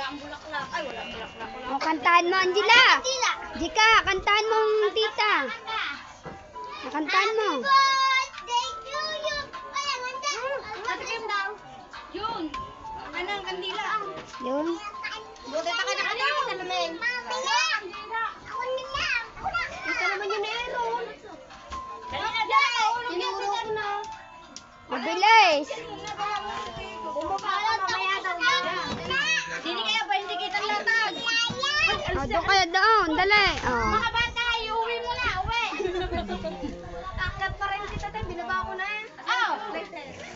ang bulaklak. Ay, wala ang bulaklak. O, kantahan mo, Angela. Jika, kantahan mo, tita. Kantahan mo. Matikim daw. Yun. Ano ang kandila? Yun. Buti pa ka na kanina sa lamig. Ito naman yung meron. Kanina daw. Tinuro ko na. Mabilis. Bumabala mamaya daw. Sini kaya ba hindi kita latag? O, doon kayo doon. Dali. O. Mga bata, iuwi mo na. Uwi. Taklat pa rin kita tayo. Binaba ko na yan. Oh.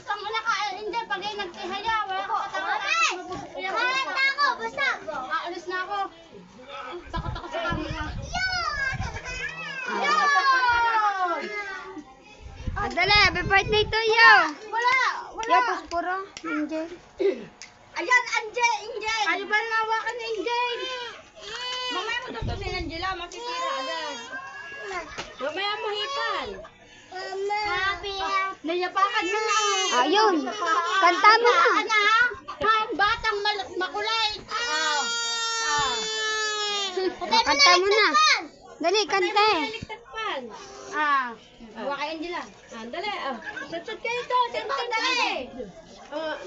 Saan mo na ka? Hindi. Pag ay nagtihaya. Wala ko katawan. Halata ako. Basta. Aalis na ako. Takot ako sa camera. O, dali. Happy birthday to you. Wala. Yo, paspuro. Angel. Ayan, Angel. Ano ba nawakan ni Angel? Mamaya mo tutunin, Angela. Masisira agad. Mamaya mo hipan. Happy. Nayapakan mo na. Ayun. Kanta mo na. Ano? Batang makulay. Kanta mo na. Dali, kanta eh. Huwag kay Angela. Dali. Sat-sat kayo ito. Sat-sat dali.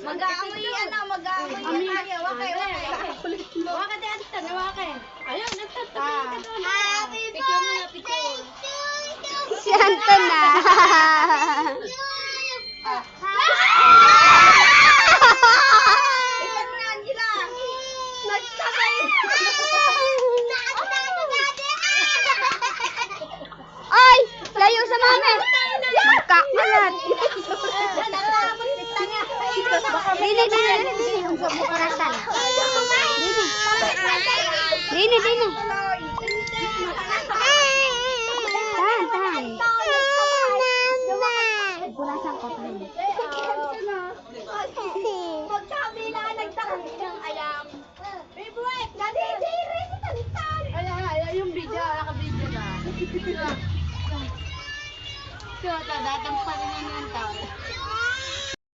Mag-aamoy mag-aamoy tayo. Wakay. Wakay dyan. Wakay. Ayun, nagtatabi ka doon. Happy birthday to you. Si Anton na. Ilan mo na, Angela. Nagsakay. Ay! Layo sa mami! Magkakalat! Dini, dini, dini. Ang bukarasan. Dini. Dini. Tahan, tahan. Bukarasan ko, tahan. Magsabi na nagtakang ng ayam. Favorite! Nadidiri! Ay, yung video, naka-video ba? So, tadatang pa rin yung tao.